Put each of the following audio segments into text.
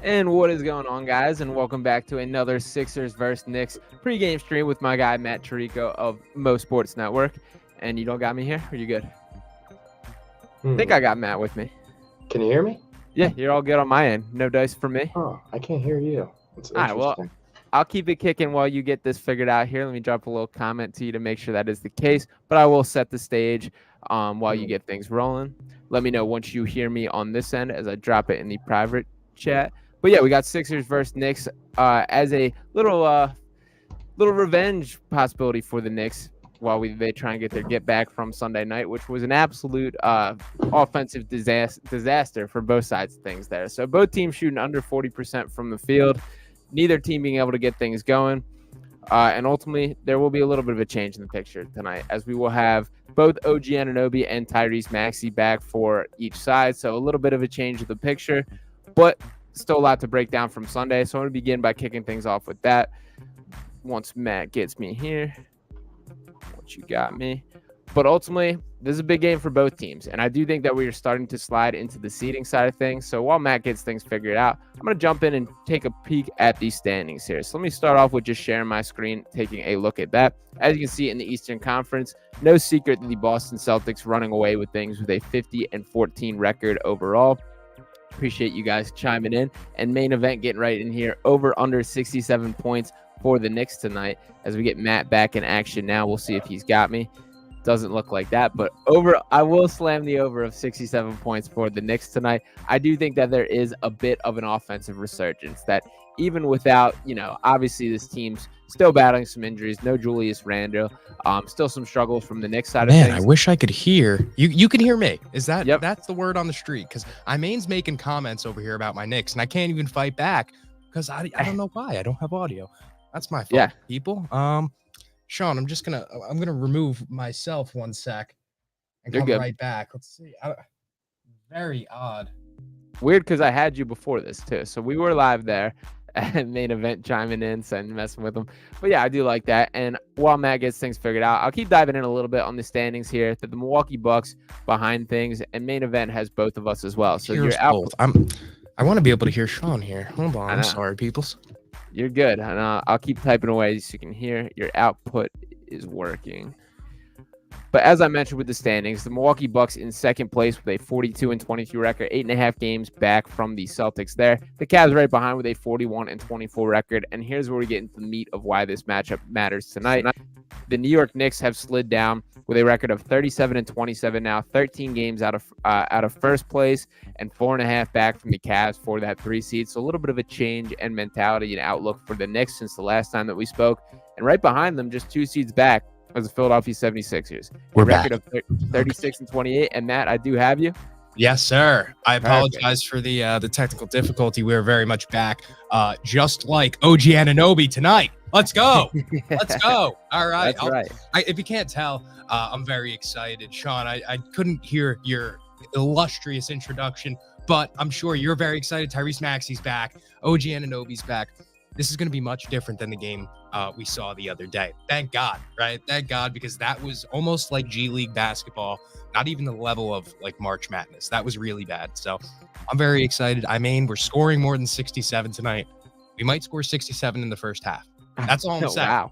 And what is going on, guys? And welcome back to another Sixers vs. Knicks pregame stream with my guy Matt Tirico of Mo Sports Network. And you don't got me here? Are you good? I think I got Matt with me. Can you hear me? Yeah, you're all good on my end. No dice for me. Oh, I can't hear you. It's All right, interesting. well, I'll keep it kicking while you get this figured out here. Let me drop a little comment to you to make sure that is the case. But I will set the stage while you get things rolling. Let me know once you hear me on this end as I drop it in the private chat. But yeah, we got Sixers versus Knicks as a little revenge possibility for the Knicks while they try and get their get back from Sunday night, which was an absolute offensive disaster for both sides of things there. So both teams shooting under 40% from the field, neither team being able to get things going. And ultimately, there will be a little bit of a change in the picture tonight, as we will have both OG Anunoby and Tyrese Maxey back for each side. So a little bit of a change of the picture, but still a lot to break down from Sunday. So I'm going to begin by kicking things off with that. Once Matt gets me here, once you got me. But ultimately, this is a big game for both teams. And I do think that we are starting to slide into the seeding side of things. So while Matt gets things figured out, I'm going to jump in and take a peek at these standings here. So let me start off with just sharing my screen, taking a look at that. As you can see in the Eastern Conference, no secret that the Boston Celtics running away with things with a 50-14 record overall. Appreciate you guys chiming in. And main event getting right in here, over under 67 points for the Knicks tonight. As we get Matt back in action now, we'll see if he's got me. Doesn't look like that, but I will slam the over of 67 points for the Knicks tonight. I do think that there is a bit of an offensive resurgence that even without, obviously this team's still battling some injuries. No Julius Randle. Still some struggles from the Knicks side of things. Man, I wish I could hear. You can hear me. Is that Yep. That's the word on the street? Because Main's making comments over here about my Knicks, and I can't even fight back because I don't know why. I don't have audio. That's my fault, Yeah. people. Sean, I'm gonna remove myself 1 sec and You're come good. right back. Let's see. Very odd. Weird because I had you before this too. So we were live there and main event chiming in and messing with them. But yeah, I do like that. And while Matt gets things figured out, I'll keep diving in a little bit on the standings here. That the Milwaukee Bucks behind things, and main event has both of us as well. So Here's you're out. both. I want to be able to hear Sean here. Hold on. I'm sorry, peoples. You're good. And I'll keep typing away so you can hear your output is working. But as I mentioned with the standings, the Milwaukee Bucks in second place with a 42-22 record, 8.5 games back from the Celtics there. The Cavs right behind with a 41-24 record. And here's where we get into the meat of why this matchup matters tonight. The New York Knicks have slid down with a record of 37-27 now, 13 games out of first place and 4.5 back from the Cavs for that 3 seed. So a little bit of a change in mentality and outlook for the Knicks since the last time that we spoke. And right behind them, just 2 seeds back, as the Philadelphia 76ers. We're record back. of 36-28. And Matt, I do have you. Yes, sir. I apologize for the technical difficulty. We are very much back, just like OG Anunoby tonight. Let's go. Let's go. All right. That's right. If you can't tell, I'm very excited. Sean, I couldn't hear your illustrious introduction, but I'm sure you're very excited. Tyrese Maxey's back. OG Anunoby's back. This is going to be much different than the game we saw the other day. Thank God, right? Thank God, because that was almost like G League basketball, not even the level of like March Madness. That was really bad. So I'm very excited. We're scoring more than 67 tonight. We might score 67 in the first half. That's all I'm saying.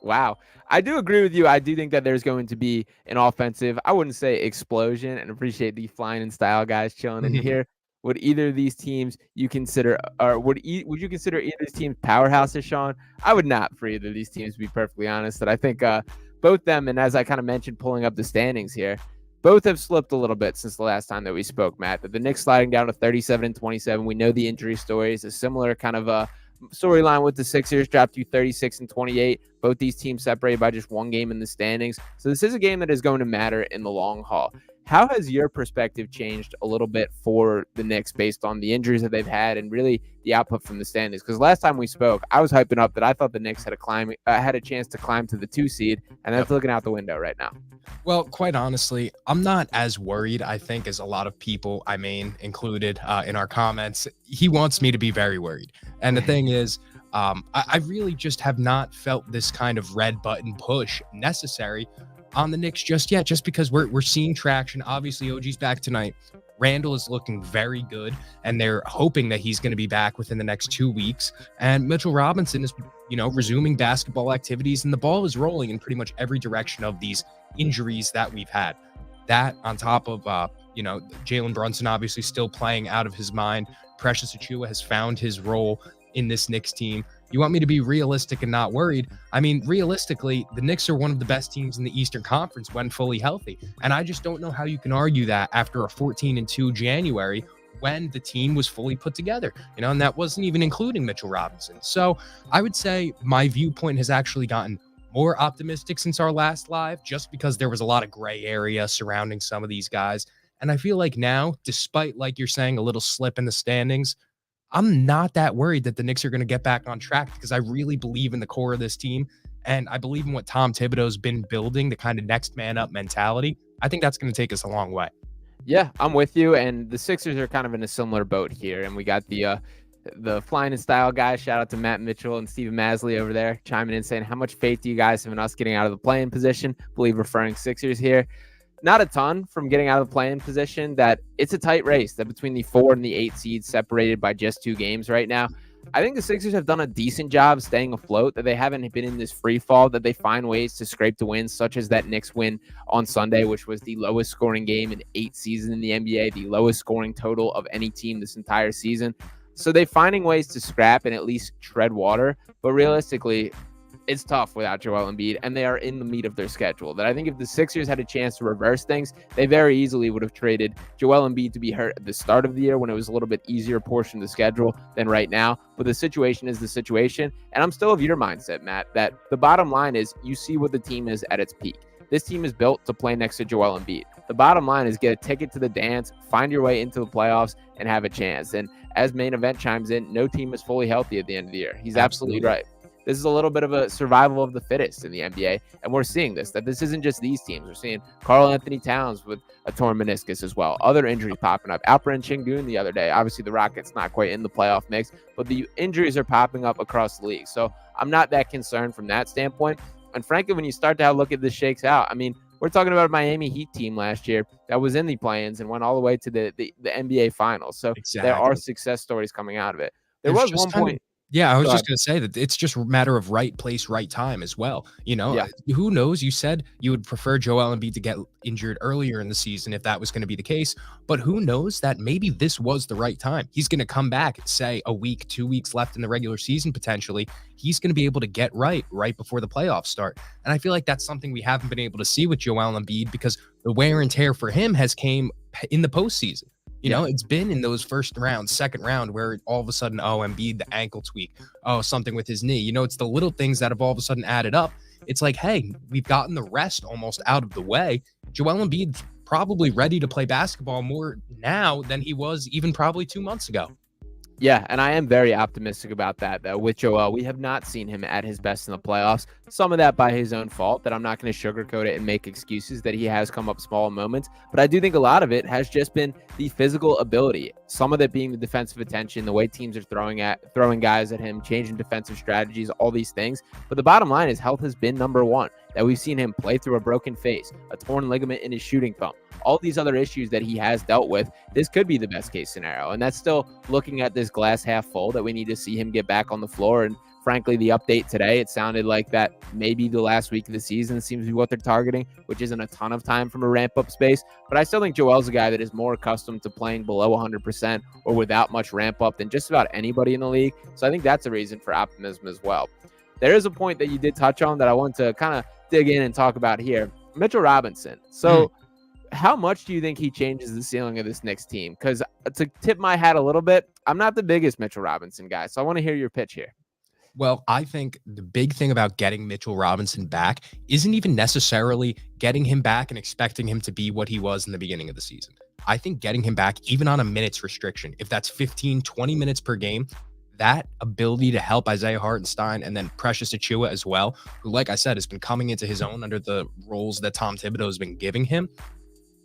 Wow. I do agree with you. I do think that there's going to be an offensive, I wouldn't say explosion, and appreciate the flying in style guys chilling in here. Would either of these teams you consider, or would you consider either of these teams powerhouses, Sean? I would not for either of these teams, to be perfectly honest. That I think both them, and as I kind of mentioned, pulling up the standings here, both have slipped a little bit since the last time that we spoke, Matt. That the Knicks sliding down to 37-27. We know the injury story is a similar kind of storyline with the Sixers, dropped to 36-28. Both these teams separated by just 1 game in the standings. So this is a game that is going to matter in the long haul. How has your perspective changed a little bit for the Knicks based on the injuries that they've had and really the output from the standings? Because last time we spoke, I was hyping up that I thought the Knicks had a chance to climb to the 2 seed, and that's looking out the window right now. Well, quite honestly, I'm not as worried, I think, as a lot of people, included in our comments. He wants me to be very worried. And the thing is, I really just have not felt this kind of red button push necessary on the Knicks just yet, just because we're seeing traction. Obviously, OG's back tonight. Randall is looking very good, and they're hoping that he's going to be back within the next 2 weeks. And Mitchell Robinson is, resuming basketball activities, and the ball is rolling in pretty much every direction of these injuries that we've had. That on top of, Jalen Brunson obviously still playing out of his mind. Precious Achiuwa has found his role in this Knicks team. You want me to be realistic and not worried? I mean, realistically, the Knicks are one of the best teams in the Eastern Conference when fully healthy. And I just don't know how you can argue that after a 14-2 January when the team was fully put together, and that wasn't even including Mitchell Robinson. So I would say my viewpoint has actually gotten more optimistic since our last live, just because there was a lot of gray area surrounding some of these guys. And I feel like now, despite, like you're saying, a little slip in the standings, I'm not that worried that the Knicks are going to get back on track, because I really believe in the core of this team. And I believe in what Tom Thibodeau's been building, the kind of next man up mentality. I think that's going to take us a long way. Yeah, I'm with you. And the Sixers are kind of in a similar boat here. And we got the flying in style guys. Shout out to Matt Mitchell and Stephen Masley over there chiming in saying, how much faith do you guys have in us getting out of the play-in position? I believe referring Sixers here. Not a ton from getting out of the play-in position, that it's a tight race, that between the 4 and the 8 seeds separated by just 2 games right now. I think the Sixers have done a decent job staying afloat, that they haven't been in this free fall, that they find ways to scrape the wins, such as that Knicks win on Sunday, which was the lowest scoring game in 8 seasons in the NBA, the lowest scoring total of any team this entire season. So they're finding ways to scrap and at least tread water, but realistically, it's tough without Joel Embiid, and they are in the meat of their schedule. That I think if the Sixers had a chance to reverse things, they very easily would have traded Joel Embiid to be hurt at the start of the year when it was a little bit easier portion of the schedule than right now. But the situation is the situation, and I'm still of your mindset, Matt, that the bottom line is you see what the team is at its peak. This team is built to play next to Joel Embiid. The bottom line is get a ticket to the dance, find your way into the playoffs, and have a chance. And as Main Event chimes in, no team is fully healthy at the end of the year. He's absolutely right. This is a little bit of a survival of the fittest in the NBA, and we're seeing this, that this isn't just these teams. We're seeing Karl Anthony Towns with a torn meniscus as well. Other injuries popping up. Alperen Sengun the other day. Obviously, the Rockets not quite in the playoff mix, but the injuries are popping up across the league. So I'm not that concerned from that standpoint. And frankly, when you start to look at this shakes out, I mean, we're talking about a Miami Heat team last year that was in the play-ins and went all the way to the NBA Finals. So There are success stories coming out of it. There was one point. Yeah, I was just going to say that it's just a matter of right place, right time as well. Who knows? You said you would prefer Joel Embiid to get injured earlier in the season if that was going to be the case. But who knows that maybe this was the right time. He's going to come back, say, a week, 2 weeks left in the regular season, potentially. He's going to be able to get right before the playoffs start. And I feel like that's something we haven't been able to see with Joel Embiid, because the wear and tear for him has came in the postseason. It's been in those first round, second round, where all of a sudden, Embiid, the ankle tweak, something with his knee. It's the little things that have all of a sudden added up. It's like, hey, we've gotten the rest almost out of the way. Joel Embiid's probably ready to play basketball more now than he was even probably 2 months ago. Yeah, and I am very optimistic about that, though. With Joel, we have not seen him at his best in the playoffs. Some of that by his own fault, that I'm not going to sugarcoat it and make excuses, that he has come up small moments. But I do think a lot of it has just been the physical ability. Some of it being the defensive attention, the way teams are throwing guys at him, changing defensive strategies, all these things. But the bottom line is health has been number one. That we've seen him play through a broken face, a torn ligament in his shooting thumb, all these other issues that he has dealt with. This could be the best case scenario. And that's still looking at this glass half full, that we need to see him get back on the floor. And frankly, the update today, it sounded like that maybe the last week of the season seems to be what they're targeting, which isn't a ton of time from a ramp up space. But I still think Joel's a guy that is more accustomed to playing below 100% or without much ramp up than just about anybody in the league. So I think that's a reason for optimism as well. There is a point that you did touch on that I want to kind of dig in and talk about here. Mitchell Robinson. So how much do you think he changes the ceiling of this Knicks team? Because to tip my hat a little bit, I'm not the biggest Mitchell Robinson guy. So I want to hear your pitch here. Well, I think the big thing about getting Mitchell Robinson back isn't even necessarily getting him back and expecting him to be what he was in the beginning of the season. I think getting him back, even on a minutes restriction, if that's 15, 20 minutes per game, that ability to help Isaiah Hartenstein and then Precious Achiuwa as well, who, like I said, has been coming into his own under the roles that Tom Thibodeau has been giving him.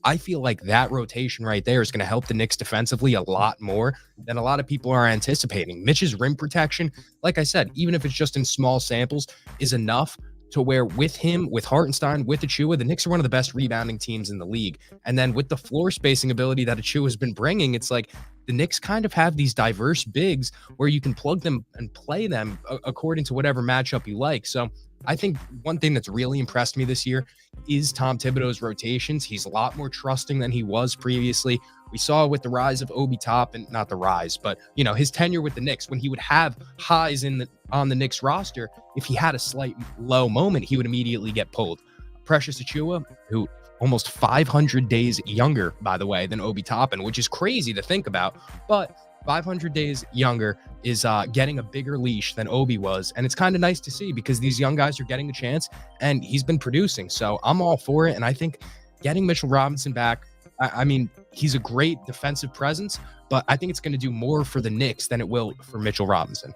I feel like that rotation right there is going to help the Knicks defensively a lot more than a lot of people are anticipating. Mitch's rim protection, like I said, even if it's just in small samples, is enough to where with him, with Hartenstein, with Achua, the Knicks are one of the best rebounding teams in the league. And then with the floor spacing ability that Achua has been bringing, it's like the Knicks kind of have these diverse bigs where you can plug them and play them according to whatever matchup you like. So I think one thing that's really impressed me this year is Tom Thibodeau's rotations. He's a lot more trusting than he was previously. We saw with the rise of Obi Top, and not the rise, but his tenure with the Knicks, when he would have highs on the Knicks roster, if he had a slight low moment, he would immediately get pulled. Precious Achiuwa, who almost 500 days younger, by the way, than Obi Toppin, which is crazy to think about, but 500 days younger is getting a bigger leash than Obi was. And it's kind of nice to see because these young guys are getting a chance and he's been producing. So I'm all for it. And I think getting Mitchell Robinson back, I mean, he's a great defensive presence, but I think it's going to do more for the Knicks than it will for Mitchell Robinson.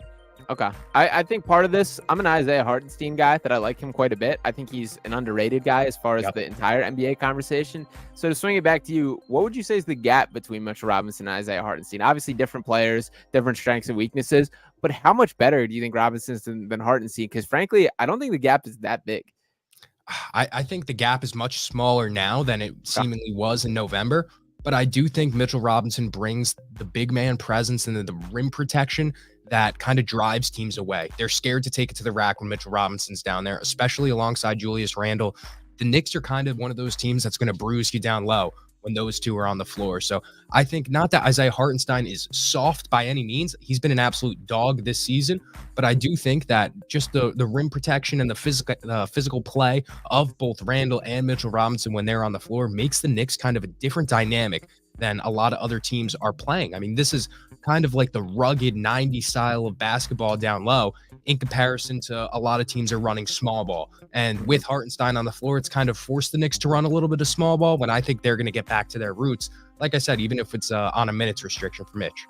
Okay. I think part of this, I'm an Isaiah Hartenstein guy that I like him quite a bit. I think he's an underrated guy as far as the entire NBA conversation. So to swing it back to you, what would you say is the gap between Mitchell Robinson and Isaiah Hartenstein? Obviously different players, different strengths and weaknesses, but how much better do you think Robinson's than Hartenstein? Because frankly, I don't think the gap is that big. I think the gap is much smaller now than it seemingly was in November. But I do think Mitchell Robinson brings the big man presence and the rim protection that kind of drives teams away. They're scared to take it to the rack when Mitchell Robinson's down there, especially alongside Julius Randle. The Knicks are kind of one of those teams that's going to bruise you down low when those two are on the floor. So I think not that Isaiah Hartenstein is soft by any means. He's been an absolute dog this season, but I do think that just the rim protection and the physical play of both Randle and Mitchell Robinson when they're on the floor makes the Knicks kind of a different dynamic than a lot of other teams are playing. I mean, this is kind of like the rugged 90s style of basketball down low in comparison to a lot of teams are running small ball. And with Hartenstein on the floor, it's kind of forced the Knicks to run a little bit of small ball when I think they're going to get back to their roots. Like I said, even if it's on a minutes restriction for Mitch.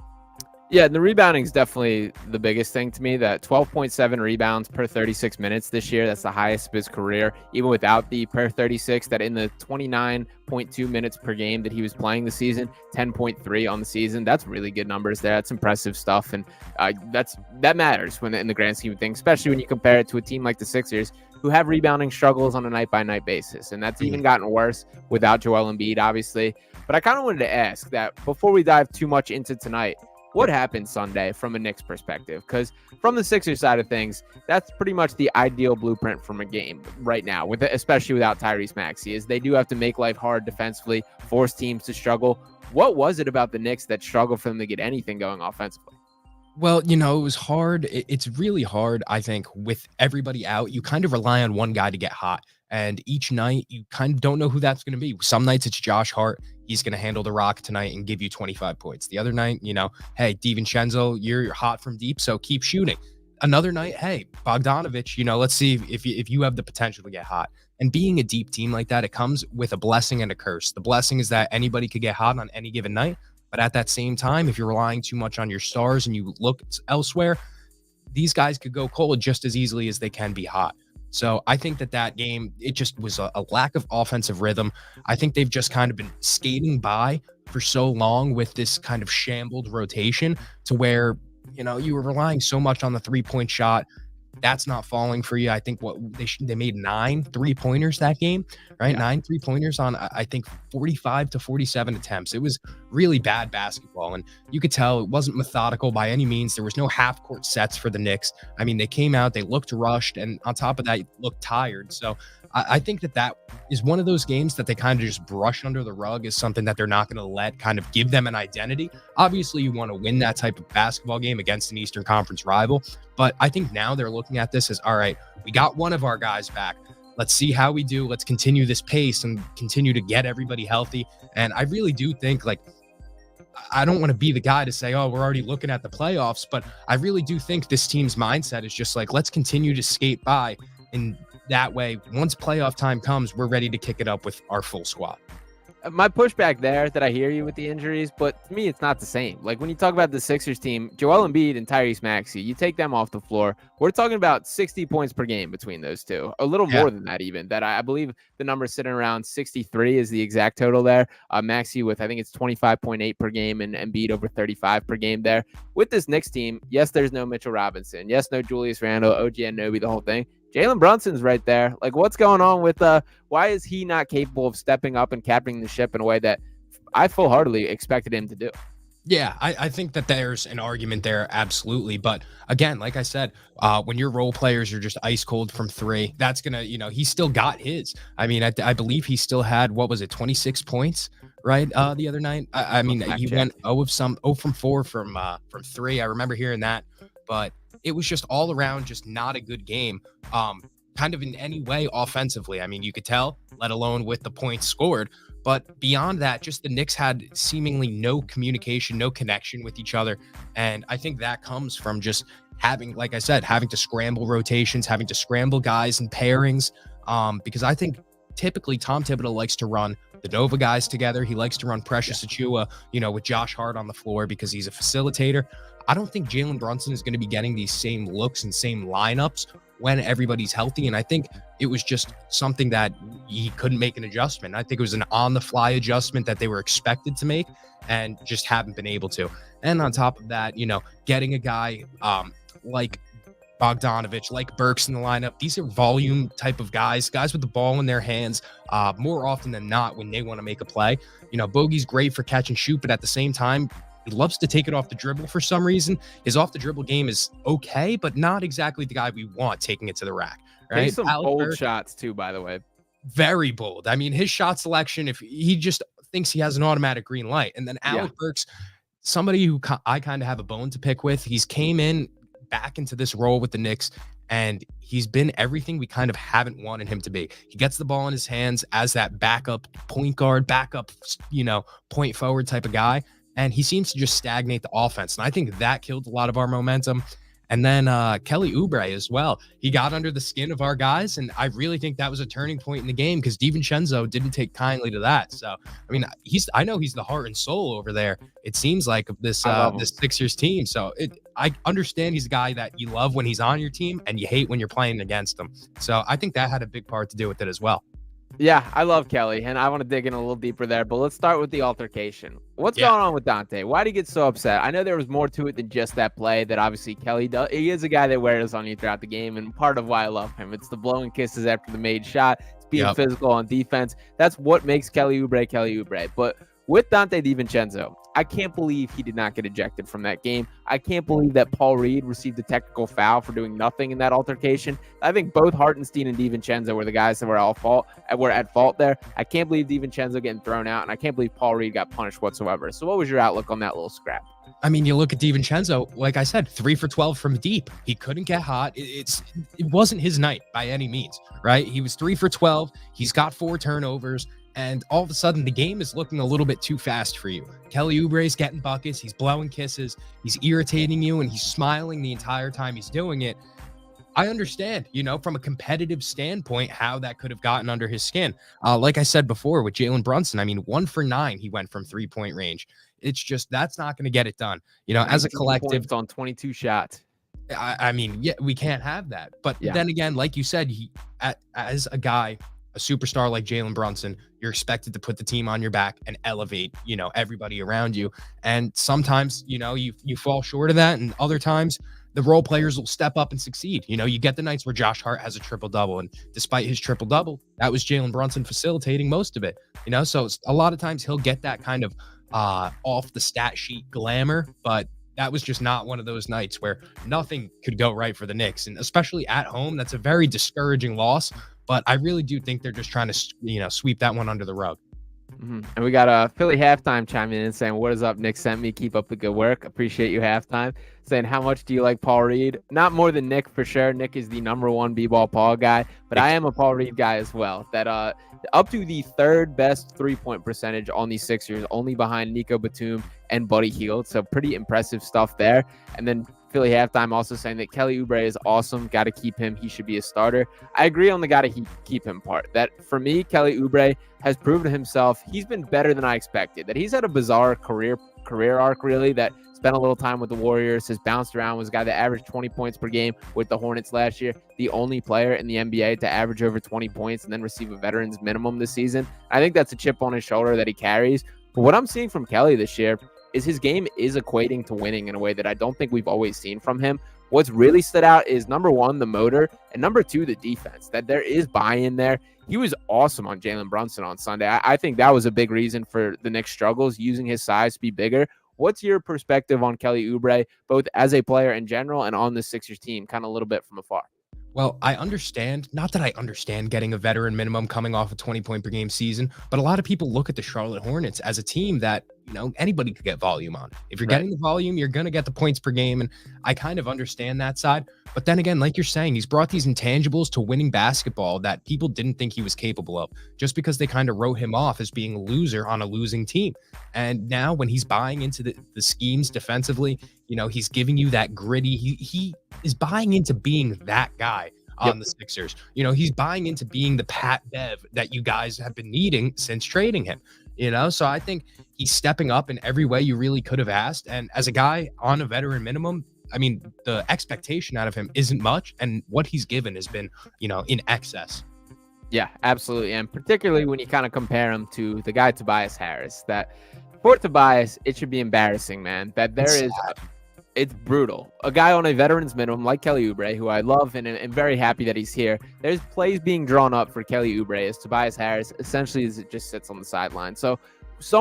Yeah, the rebounding is definitely the biggest thing to me. That 12.7 rebounds per 36 minutes this year. That's the highest of his career, even without the per 36. That in the 29.2 minutes per game that he was playing the season, 10.3 on the season. That's really good numbers there. That's impressive stuff, and that matters when in the grand scheme of things, especially when you compare it to a team like the Sixers, who have rebounding struggles on a night-by-night basis, and that's even gotten worse without Joel Embiid, obviously. But I kind of wanted to ask that before we dive too much into tonight. What happened Sunday from a Knicks perspective? Because from the Sixers side of things, that's pretty much the ideal blueprint from a game right now, especially without Tyrese Maxey, is they do have to make life hard defensively, force teams to struggle. What was it about the Knicks that struggled for them to get anything going offensively? Well, it was hard. It's really hard, I think, with everybody out. You kind of rely on one guy to get hot. And each night, you kind of don't know who that's going to be. Some nights it's Josh Hart. He's going to handle the rock tonight and give you 25 points. The other night, hey, DiVincenzo, you're hot from deep, so keep shooting. Another night, hey, Bogdanovich, let's see if you have the potential to get hot. And being a deep team like that, it comes with a blessing and a curse. The blessing is that anybody could get hot on any given night. But at that same time, if you're relying too much on your stars and you look elsewhere, these guys could go cold just as easily as they can be hot. So I think that game, it just was a lack of offensive rhythm. I think they've just kind of been skating by for so long with this kind of shambled rotation to where, you were relying so much on the 3-point shot. That's not falling for you. I think they made 9 3-pointers that game, right? Yeah. 9 3-pointers on, I think, 45 to 47 attempts. It was really bad basketball. And you could tell it wasn't methodical by any means. There was no half-court sets for the Knicks. I mean, they came out, they looked rushed, and on top of that, looked tired. So I think that is one of those games that they kind of just brush under the rug as something that they're not going to let kind of give them an identity. Obviously, you want to win that type of basketball game against an Eastern Conference rival. But I think now they're looking at this as, all right, we got one of our guys back. Let's see how we do. Let's continue this pace and continue to get everybody healthy. And I really do think, I don't want to be the guy to say, oh, we're already looking at the playoffs, but I really do think this team's mindset is just let's continue to skate by. And that way, once playoff time comes, we're ready to kick it up with our full squad. My pushback there that I hear you with the injuries, but to me, it's not the same. Like when you talk about the Sixers team, Joel Embiid and Tyrese Maxey, you take them off the floor. We're talking about 60 points per game between those two, a little more than that even. That I believe the number is sitting around 63 is the exact total there. Maxey with, I think it's 25.8 per game and Embiid over 35 per game there. With this Knicks team, yes, there's no Mitchell Robinson. Yes, no Julius Randle, OG Anunoby, the whole thing. Jalen Brunson's right there. Like, what's going on with why is he not capable of stepping up and captaining the ship in a way that I full-heartedly expected him to do? Yeah, I think that there's an argument there, absolutely. But again, like I said, when your role players are just ice cold from three, that's gonna, he still got his. I mean, I believe he still had, what was it, 26 points, right? The other night. I mean, he went 0 from 4 from three. I remember hearing that, but it was just all around, just not a good game. Kind of in any way offensively. I mean, you could tell, let alone with the points scored. But beyond that, just the Knicks had seemingly no communication, no connection with each other. And I think that comes from just having, like I said, having to scramble rotations, having to scramble guys and pairings. Because I think typically Tom Thibodeau likes to run the Nova guys together. He likes to run Precious Achiuwa, with Josh Hart on the floor because he's a facilitator. I don't think Jalen Brunson is going to be getting these same looks and same lineups when everybody's healthy. And I think it was just something that he couldn't make an adjustment. I think it was an on-the-fly adjustment that they were expected to make and just haven't been able to. And on top of that, getting a guy like Bogdanovich, like Burks in the lineup, these are volume type of guys with the ball in their hands more often than not when they want to make a play. Bogey's great for catch and shoot, but at the same time, he loves to take it off the dribble for some reason. His off the dribble game is okay, but not exactly the guy we want taking it to the rack. Right? There's some bold shots too, by the way. Very bold. I mean, his shot selection, if he just thinks he has an automatic green light. And then Alec Burks, somebody who I kind of have a bone to pick with. He's came in back into this role with the Knicks, and he's been everything we kind of haven't wanted him to be. He gets the ball in his hands as that backup point guard, backup, point forward type of guy. And he seems to just stagnate the offense. And I think that killed a lot of our momentum. And then Kelly Oubre as well. He got under the skin of our guys. And I really think that was a turning point in the game because DiVincenzo didn't take kindly to that. So, I mean, I know he's the heart and soul over there. It seems like this Sixers team. So I understand he's a guy that you love when he's on your team and you hate when you're playing against him. So I think that had a big part to do with it as well. Yeah, I love Kelly, and I want to dig in a little deeper there, but let's start with the altercation. What's going on with Dante? Why did he get so upset? I know there was more to it than just that play that obviously Kelly does. He is a guy that wears on you throughout the game, and part of why I love him. It's the blowing kisses after the made shot. It's being physical on defense. That's what makes Kelly Oubre. But with Dante DiVincenzo, I can't believe he did not get ejected from that game. I can't believe that Paul Reed received a technical foul for doing nothing in that altercation. I think both Hartenstein and DiVincenzo were the guys that were at fault there. I can't believe DiVincenzo getting thrown out, and I can't believe Paul Reed got punished whatsoever. So what was your outlook on that little scrap? I mean, you look at DiVincenzo, like I said, 3 for 12 from deep. He couldn't get hot. It wasn't his night by any means, right? He was 3 for 12. He's got 4 turnovers. And all of a sudden, the game is looking a little bit too fast for you. Kelly Oubre's getting buckets. He's blowing kisses. He's irritating you, and he's smiling the entire time he's doing it. I understand, from a competitive standpoint, how that could have gotten under his skin. Like I said before with Jalen Brunson, I mean, 1 for 9, he went from 3-point range. It's just that's not going to get it done. As a collective, on 22 shots. I mean, we can't have that. But then again, like you said, as a guy, a superstar like Jalen Brunson, you're expected to put the team on your back and elevate, everybody around you. And sometimes, you fall short of that. And other times the role players will step up and succeed. You get the nights where Josh Hart has a triple-double. And despite his triple-double, that was Jalen Brunson facilitating most of it. So a lot of times he'll get that kind of off the stat sheet glamour. But that was just not one of those nights where nothing could go right for the Knicks. And especially at home, that's a very discouraging loss. But I really do think they're just trying to, sweep that one under the rug. Mm-hmm. And we got a Philly halftime chiming in and saying, "What is up, Nick? Sent me. Keep up the good work. Appreciate you, halftime." Saying, "How much do you like Paul Reed?" Not more than Nick for sure. Nick is the number one b-ball Paul guy, but I am a Paul Reed guy as well. That up to the 3rd best 3-point percentage on the Sixers, only behind Nico Batum and Buddy Hield. So pretty impressive stuff there. And then Philly halftime also saying that Kelly Oubre is awesome. Got to keep him. He should be a starter. I agree on the got to keep him part. That for me, Kelly Oubre has proven himself. He's been better than I expected. That he's had a bizarre career arc, really, that spent a little time with the Warriors, has bounced around, was a guy that averaged 20 points per game with the Hornets last year, the only player in the NBA to average over 20 points and then receive a veteran's minimum this season. I think that's a chip on his shoulder that he carries. But what I'm seeing from Kelly this year is his game is equating to winning in a way that I don't think we've always seen from him. What's really stood out is number one, the motor, and number two, the defense, that there is buy-in there. He was awesome on Jalen Brunson on Sunday. I think that was a big reason for the Knicks' struggles, using his size to be bigger. What's your perspective on Kelly Oubre, both as a player in general and on the Sixers team, kind of a little bit from afar? Well, I understand, not that I understand getting a veteran minimum coming off a 20-point per game season, but a lot of people look at the Charlotte Hornets as a team that, anybody could get volume on. If you're getting the volume, you're going to get the points per game. And I kind of understand that side. But then again, like you're saying, he's brought these intangibles to winning basketball that people didn't think he was capable of, just because they kind of wrote him off as being a loser on a losing team. And now when he's buying into the schemes defensively, he's giving you that gritty. He is buying into being that guy on the Sixers. He's buying into being the Pat Bev that you guys have been needing since trading him. So I think he's stepping up in every way you really could have asked. And as a guy on a veteran minimum, I mean, the expectation out of him isn't much. And what he's given has been, in excess. Yeah, absolutely. And particularly when you kind of compare him to the guy Tobias Harris, that for Tobias, it should be embarrassing, man, that it's brutal. A guy on a veteran's minimum like Kelly Oubre, who I love and am very happy that he's here. There's plays being drawn up for Kelly Oubre as Tobias Harris essentially just sits on the sideline. So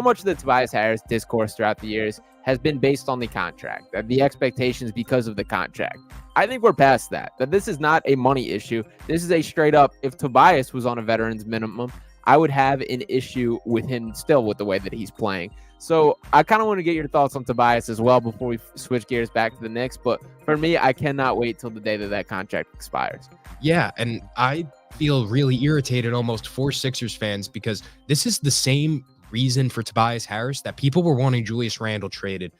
much of the Tobias Harris discourse throughout the years has been based on the contract, that the expectations because of the contract. I think we're past that this is not a money issue. This is a straight up, if Tobias was on a veteran's minimum, I would have an issue with him still with the way that he's playing. So I kind of want to get your thoughts on Tobias as well before we switch gears back to the Knicks. But for me, I cannot wait till the day that contract expires. Yeah, and I feel really irritated almost for Sixers fans because this is the same reason for Tobias Harris that people were wanting Julius Randle traded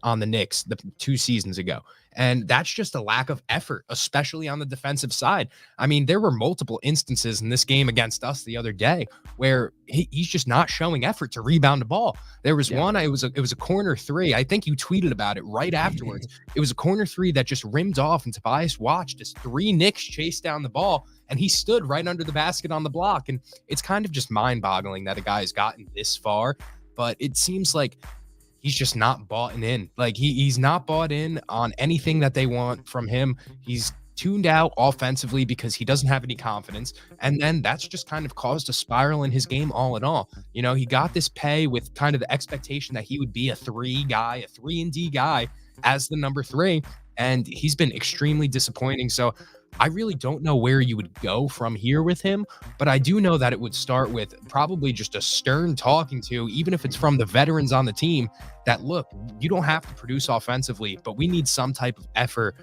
on the Knicks 2 seasons ago. And that's just a lack of effort, especially on the defensive side. I mean, there were multiple instances in this game against us the other day where he's just not showing effort to rebound the ball. There was one, it was a corner three. I think you tweeted about it right afterwards. It was a corner three that just rimmed off, and Tobias watched as 3 Knicks chase down the ball, and he stood right under the basket on the block. And it's kind of just mind-boggling that a guy has gotten this far, but it seems like he's just not bought in. Like he's not bought in on anything that they want from him. He's tuned out offensively because he doesn't have any confidence. And then that's just kind of caused a spiral in his game all in all. He got this pay with kind of the expectation that he would be a 3 and D guy as the number 3. And he's been extremely disappointing. So I really don't know where you would go from here with him, but I do know that it would start with probably just a stern talking to, even if it's from the veterans on the team, that look, you don't have to produce offensively, but we need some type of effort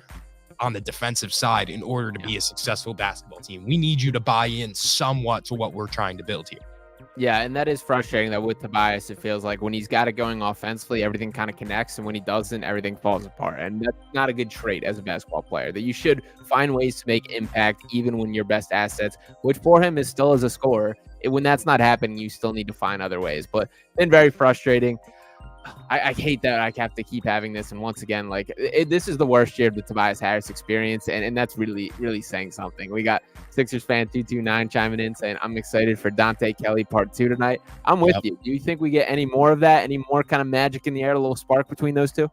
on the defensive side in order to be a successful basketball team. We need you to buy in somewhat to what we're trying to build here. Yeah, and that is frustrating that with Tobias, it feels like when he's got it going offensively, everything kind of connects, and when he doesn't, everything falls apart. And that's not a good trait as a basketball player, that you should find ways to make impact even when your best assets, which for him is still as a scorer. When that's not happening, you still need to find other ways. But been very frustrating. I hate that I have to keep having this. And once again, this is the worst year of the Tobias Harris experience. And that's really, really saying something. We got Sixers fan 229 chiming in saying, I'm excited for Dante Kelly part 2 tonight. I'm with you. Do you think we get any more of that? Any more kind of magic in the air, a little spark between those two?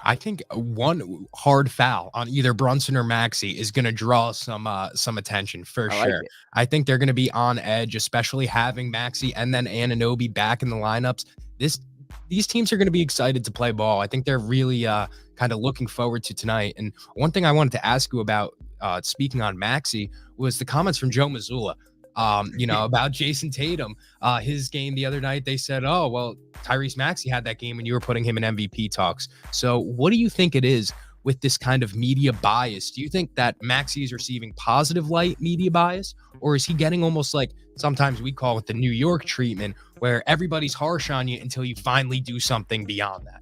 I think one hard foul on either Brunson or Maxey is going to draw some attention for sure. I think they're going to be on edge, especially having Maxey and then Anunoby back in the lineups. These teams are going to be excited to play ball. I think they're really kind of looking forward to tonight. And one thing I wanted to ask you about, speaking on Maxey, was the comments from Joe Mazzulla, about Jason Tatum. His game the other night, they said, oh, well, Tyrese Maxey had that game when you were putting him in MVP talks. So what do you think it is with this kind of media bias? Do you think that Maxey is receiving positive light media bias, or is he getting almost like sometimes we call it the New York treatment, where everybody's harsh on you until you finally do something beyond that?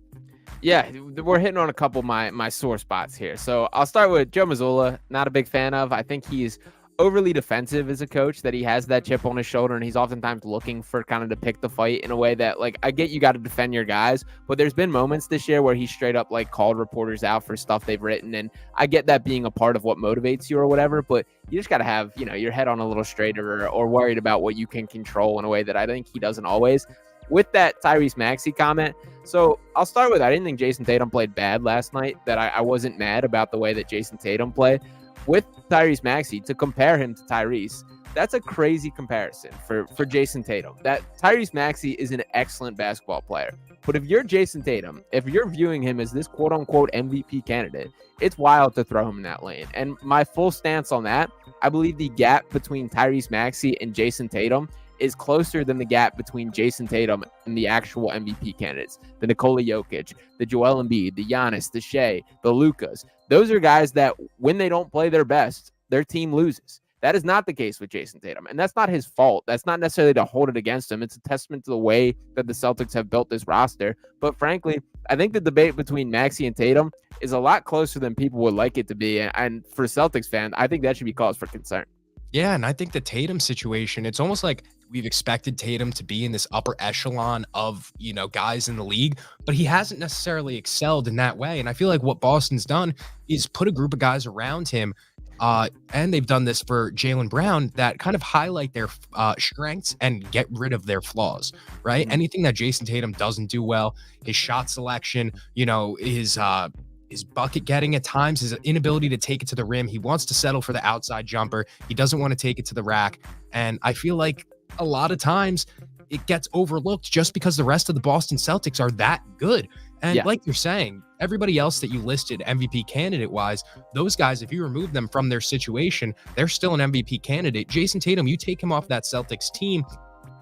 Yeah, we're hitting on a couple of my sore spots here. So I'll start with Joe Mazzulla. Not a big fan of. I think he's overly defensive as a coach, that he has that chip on his shoulder, and he's oftentimes looking for kind of to pick the fight in a way that, I get you got to defend your guys, but there's been moments this year where he straight up called reporters out for stuff they've written, and I get that being a part of what motivates you or whatever, but you just got to have, your head on a little straighter or worried about what you can control in a way that I think he doesn't always. with that Tyrese Maxey comment, so I'll start with, I didn't think Jason Tatum played bad last night, that I wasn't mad about the way that Jason Tatum played. With Tyrese Maxey, to compare him to Tyrese, that's a crazy comparison for Jason Tatum. That Tyrese Maxey is an excellent basketball player. But if you're Jason Tatum, if you're viewing him as this quote unquote MVP candidate, it's wild to throw him in that lane. And my full stance on that, I believe the gap between Tyrese Maxey and Jason Tatum is closer than the gap between Jason Tatum and the actual MVP candidates, the Nikola Jokic, the Joel Embiid, the Giannis, the Shea, the Lukas. Those are guys that when they don't play their best, their team loses. That is not the case with Jason Tatum, and that's not his fault. That's not necessarily to hold it against him. It's a testament to the way that the Celtics have built this roster. But frankly, I think the debate between Maxey and Tatum is a lot closer than people would like it to be. And for Celtics fans, I think that should be cause for concern. Yeah, and I think the Tatum situation, it's almost like we've expected Tatum to be in this upper echelon of, guys in the league, but he hasn't necessarily excelled in that way. And I feel like what Boston's done is put a group of guys around him, and they've done this for Jaylen Brown, that kind of highlight their strengths and get rid of their flaws, right? Mm-hmm. Anything that Jason Tatum doesn't do well, his shot selection, his bucket getting at times, his inability to take it to the rim. He wants to settle for the outside jumper. He doesn't want to take it to the rack. And I feel like a lot of times it gets overlooked just because the rest of the Boston Celtics are that good. And like you're saying, everybody else that you listed MVP candidate wise, those guys, if you remove them from their situation, they're still an MVP candidate. Jason Tatum, you take him off that Celtics team,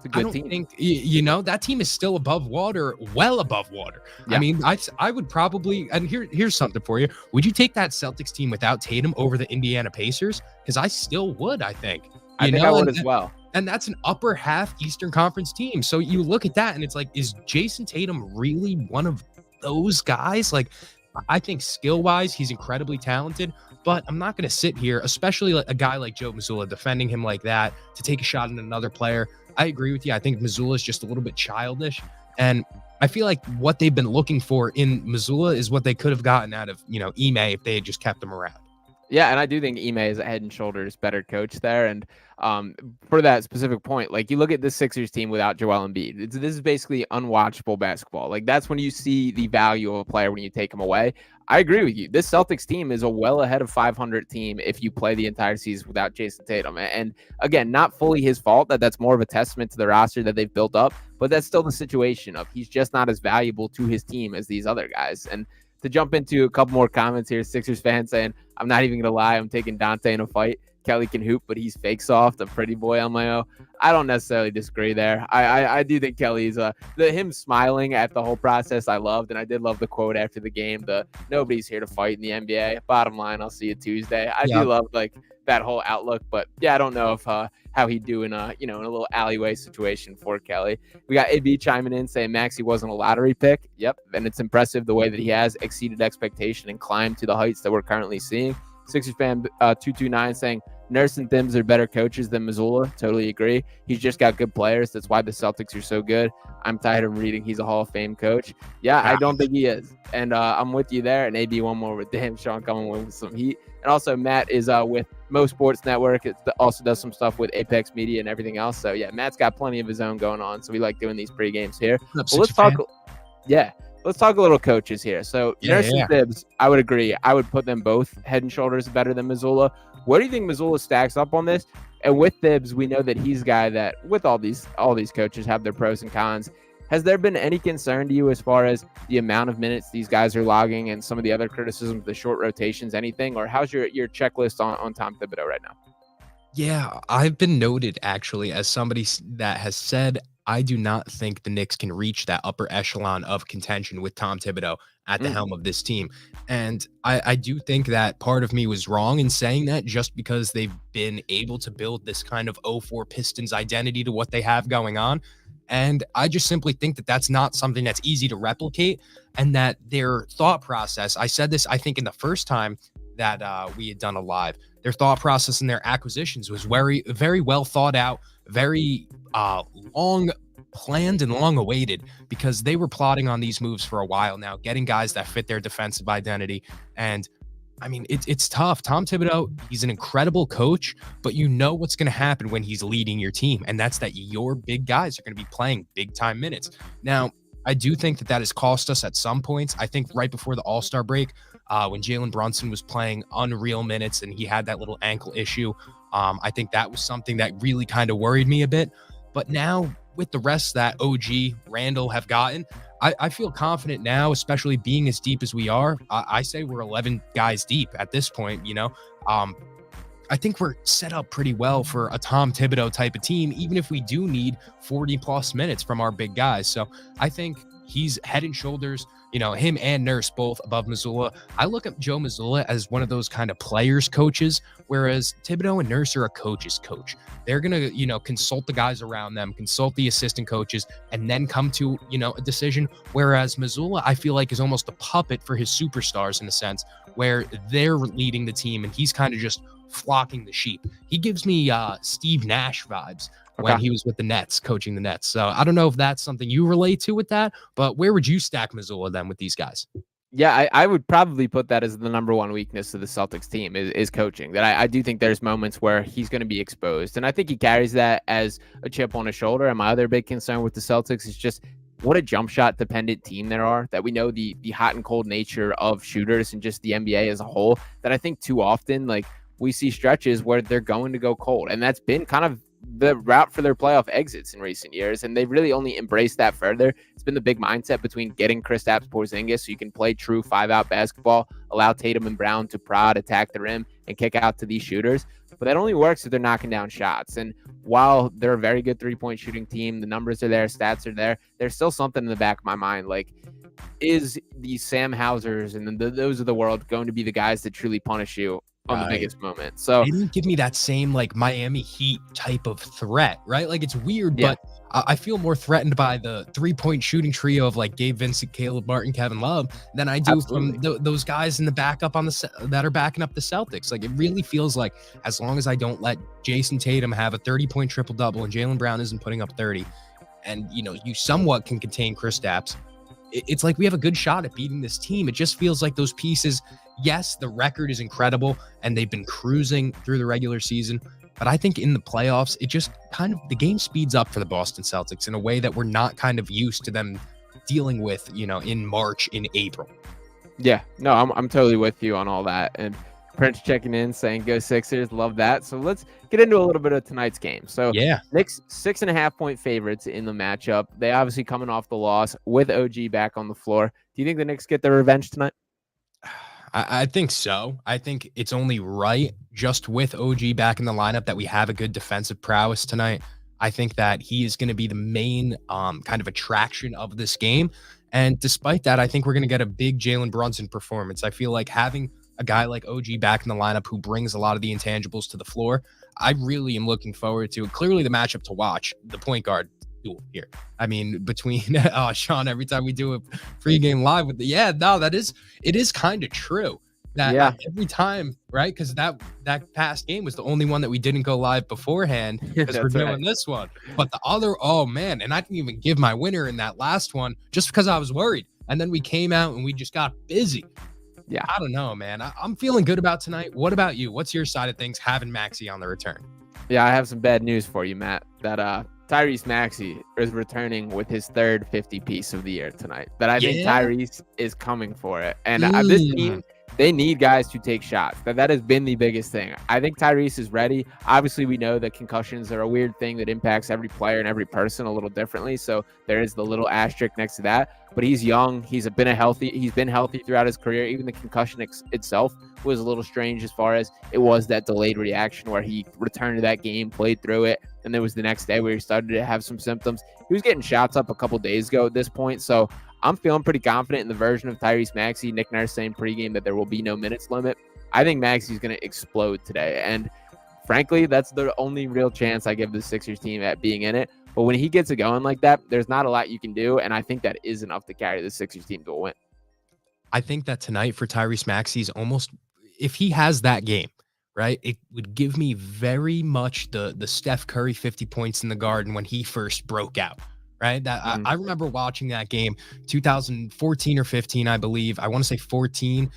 a good I don't team. think, that team is still above water, well above water. Yeah. I mean, I would probably, and here's something for you. Would you take that Celtics team without Tatum over the Indiana Pacers? Because I still would, I think. I would as well. And that's an upper half Eastern Conference team. So you look at that and it's like, is Jason Tatum really one of those guys? Like, I think skill-wise, he's incredibly talented, but I'm not going to sit here, especially a guy like Joe Mazzulla, defending him like that to take a shot at another player. I agree with you. I think Mazzulla is just a little bit childish. And I feel like what they've been looking for in Mazzulla is what they could have gotten out of, Ime if they had just kept him around. Yeah, and I do think Ime is a head and shoulders better coach there. And for that specific point, like you look at the Sixers team without Joel Embiid, this is basically unwatchable basketball. Like that's when you see the value of a player when you take him away. I agree with you. This Celtics team is a well ahead of 500 team if you play the entire season without Jason Tatum. And again, not fully his fault. That's more of a testament to the roster that they've built up. But that's still the situation of he's just not as valuable to his team as these other guys. And to jump into a couple more comments here, Sixers fans saying, I'm not even going to lie, I'm taking Dante in a fight. Kelly can hoop, but he's fake soft, a pretty boy LMAO. I don't necessarily disagree there. I do think Kelly's him smiling at the whole process I loved, and I did love the quote after the game, the nobody's here to fight in the NBA. Bottom line, I'll see you Tuesday. I do love like that whole outlook, but yeah, I don't know if how he'd do in a little alleyway situation for Kelly. We got AB chiming in saying Maxey wasn't a lottery pick. Yep, and it's impressive the way that he has exceeded expectation and climbed to the heights that we're currently seeing. Sixers fan 229 saying Nurse and Thims are better coaches than Mazzulla. Totally agree. He's just got good players. That's why the Celtics are so good. I'm tired of reading he's a Hall of Fame coach. Yeah, I don't think he is. And I'm with you there. And AB one more with damn Sean coming with some heat. And also Matt is with Mo Sports Network. It also does some stuff with Apex Media and everything else. So yeah, Matt's got plenty of his own going on. So we like doing these pre-games here. Well, let's talk. Yeah. Let's talk a little coaches here. So Nurse and Thibs, I would agree. I would put them both head and shoulders better than Mazzulla. What do you think Mazzulla stacks up on this? And with Thibs, we know that he's a guy that, with all these coaches have their pros and cons. Has there been any concern to you as far as the amount of minutes these guys are logging and some of the other criticisms, the short rotations, anything? Or how's your checklist on Tom Thibodeau right now? Yeah, I've been noted actually as somebody that has said, I do not think the Knicks can reach that upper echelon of contention with Tom Thibodeau at the helm of this team. And I do think that part of me was wrong in saying that just because they've been able to build this kind of 04 Pistons identity to what they have going on. And I just simply think that that's not something that's easy to replicate, and that their thought process, I said this, I think in the first time that we had done a live, their thought process and their acquisitions was very, very well thought out, very long planned and long awaited, because they were plotting on these moves for a while now, getting guys that fit their defensive identity. And I mean, it's tough. Tom Thibodeau, he's an incredible coach, but you know what's going to happen when he's leading your team, and that's that your big guys are going to be playing big time minutes. Now, I do think that has cost us at some points. I think right before the All-Star break, when Jalen Brunson was playing unreal minutes and he had that little ankle issue, I think that was something that really kind of worried me a bit. But now with the rest that OG, Randall have gotten, I feel confident now, especially being as deep as we are. I say we're 11 guys deep at this point, I think we're set up pretty well for a Tom Thibodeau type of team, even if we do need 40 plus minutes from our big guys. So I think he's head and shoulders, him and Nurse both above Missoula. I look at Joe Missoula as one of those kind of players coaches, whereas Thibodeau and Nurse are a coach's coach. They're going to, consult the guys around them, consult the assistant coaches, and then come to, a decision. Whereas Missoula, I feel like, is almost a puppet for his superstars in a sense, where they're leading the team and he's kind of just flocking the sheep. He gives me Steve Nash vibes when he was with the Nets, coaching the Nets. So I don't know if that's something you relate to with that, but where would you stack Missoula then with these guys? Yeah, I would probably put that as the number one weakness of the Celtics team is coaching. That I do think there's moments where he's going to be exposed. And I think he carries that as a chip on his shoulder. And my other big concern with the Celtics is just what a jump shot dependent team there are, that we know the hot and cold nature of shooters and just the NBA as a whole, that I think too often, like, we see stretches where they're going to go cold. And that's been kind of the route for their playoff exits in recent years. And they've really only embraced that further. It's been the big mindset between getting Kristaps Porzingis so you can play true 5-out basketball, allow Tatum and Brown to prod, attack the rim, and kick out to these shooters. But that only works if they're knocking down shots. And while they're a very good three-point shooting team, the numbers are there, stats are there, there's still something in the back of my mind. Like, is the Sam Hausers and those of the world going to be the guys that truly punish you on the biggest moment? So they didn't give me that same like Miami Heat type of threat, right? Like, it's weird, but I feel more threatened by the 3-point shooting trio of like Gabe Vincent, Caleb Martin, Kevin Love than I do from those guys in the backup on that are backing up the Celtics. Like, it really feels like as long as I don't let Jason Tatum have a 30-point triple double and Jaylen Brown isn't putting up 30, and you somewhat can contain Kristaps, it's like we have a good shot at beating this team. It just feels like those pieces. Yes, the record is incredible and they've been cruising through the regular season, but I think in the playoffs, it just kind of, the game speeds up for the Boston Celtics in a way that we're not kind of used to them dealing with, in March, in April. Yeah, no, I'm totally with you on all that. And Prince checking in saying go Sixers, love that. So let's get into a little bit of tonight's game. So Knicks 6.5-point favorites in the matchup. They obviously coming off the loss with OG back on the floor. Do you think the Knicks get their revenge tonight? I think so. I think it's only right, just with OG back in the lineup, that we have a good defensive prowess tonight. I think that he is going to be the main kind of attraction of this game. And despite that, I think we're going to get a big Jalen Brunson performance. I feel like having a guy like OG back in the lineup who brings a lot of the intangibles to the floor, I really am looking forward to. Clearly the matchup to watch, the point guard duel here. I mean, between Sean, every time we do a pregame live with it is kind of true that every time, right? Because that past game was the only one that we didn't go live beforehand because we're doing this one. But the other, oh man, and I didn't even give my winner in that last one just because I was worried. And then we came out and we just got busy. Yeah, I don't know, man. I'm feeling good about tonight. What about you? What's your side of things having Maxey on the return? Yeah, I have some bad news for you, Matt. That Tyrese Maxey is returning with his third 50-piece of the year tonight. That I think Tyrese is coming for it. And this team, they need guys to take shots. That has been the biggest thing. I think Tyrese is ready. Obviously, we know that concussions are a weird thing that impacts every player and every person a little differently. So there is the little asterisk next to that. But he's young. He's been healthy throughout his career. Even the concussion itself was a little strange as far as it was that delayed reaction where he returned to that game, played through it, and there was the next day where he started to have some symptoms. He was getting shots up a couple days ago at this point. So I'm feeling pretty confident in the version of Tyrese Maxey. Nick Nurse saying pregame that there will be no minutes limit. I think Maxey's going to explode today. And frankly, that's the only real chance I give the Sixers team at being in it. But when he gets it going like that, there's not a lot you can do. And I think that is enough to carry the Sixers team to a win. I think that tonight for Tyrese Maxey is almost, if he has that game, right, it would give me very much the Steph Curry 50 points in the Garden when he first broke out. Right. I remember watching that game 2014 or 15, I believe. I want to say 14.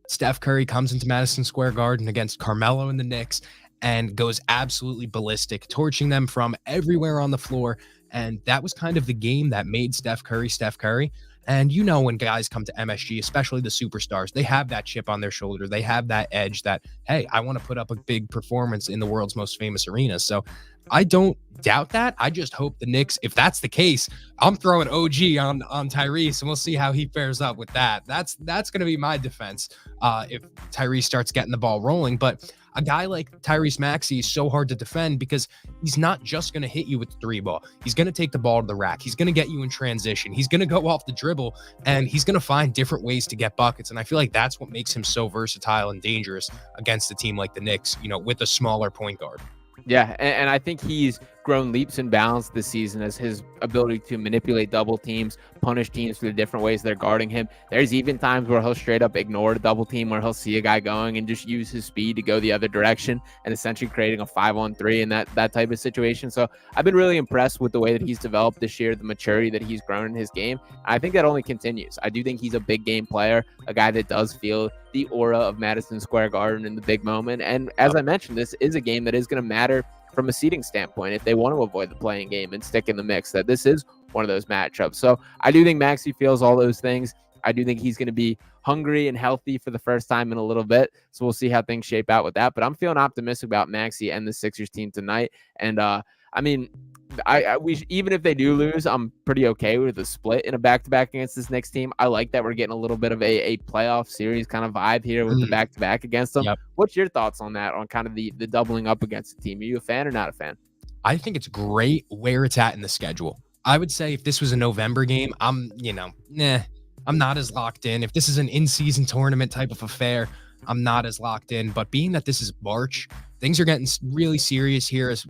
Steph Curry comes into Madison Square Garden against Carmelo and the Knicks and goes absolutely ballistic, torching them from everywhere on the floor. And that was kind of the game that made Steph Curry Steph Curry. And you know, when guys come to MSG, especially the superstars, they have that chip on their shoulder. They have that edge that, hey, I want to put up a big performance in the world's most famous arena. So I don't doubt that. I just hope the Knicks, if that's the case, I'm throwing OG on Tyrese, and we'll see how he fares up with that. That's going to be my defense if Tyrese starts getting the ball rolling. But a guy like Tyrese Maxey is so hard to defend because he's not just going to hit you with the three ball. He's going to take the ball to the rack. He's going to get you in transition. He's going to go off the dribble, and he's going to find different ways to get buckets. And I feel like that's what makes him so versatile and dangerous against a team like the Knicks, you know, with a smaller point guard. Yeah, and I think he's grown leaps and bounds this season as his ability to manipulate double teams, punish teams for the different ways they're guarding him. There's even times where he'll straight up ignore a double team, where he'll see a guy going and just use his speed to go the other direction and essentially creating a 5-on-3 in that type of situation. So I've been really impressed with the way that he's developed this year, the maturity that he's grown in his game. I think that only continues. I do think he's a big game player, a guy that does feel the aura of Madison Square Garden in the big moment. And as I mentioned, this is a game that is going to matter from a seeding standpoint if they want to avoid the playing game and stick in the mix, that this is one of those matchups. So I do think Maxey feels all those things. I do think he's going to be hungry and healthy for the first time in a little bit. So we'll see how things shape out with that. But I'm feeling optimistic about Maxey and the Sixers team tonight. And I mean, even if they do lose, I'm pretty okay with a split in a back-to-back against this Knicks team. I like that we're getting a little bit of a playoff series kind of vibe here with the back-to-back against them. Yep. What's your thoughts on that, on kind of the doubling up against the team? Are you a fan or not a fan? I think it's great where it's at in the schedule. I would say if this was a November game, I'm not as locked in. If this is an in-season tournament type of affair, I'm not as locked in. But being that this is March, things are getting really serious here as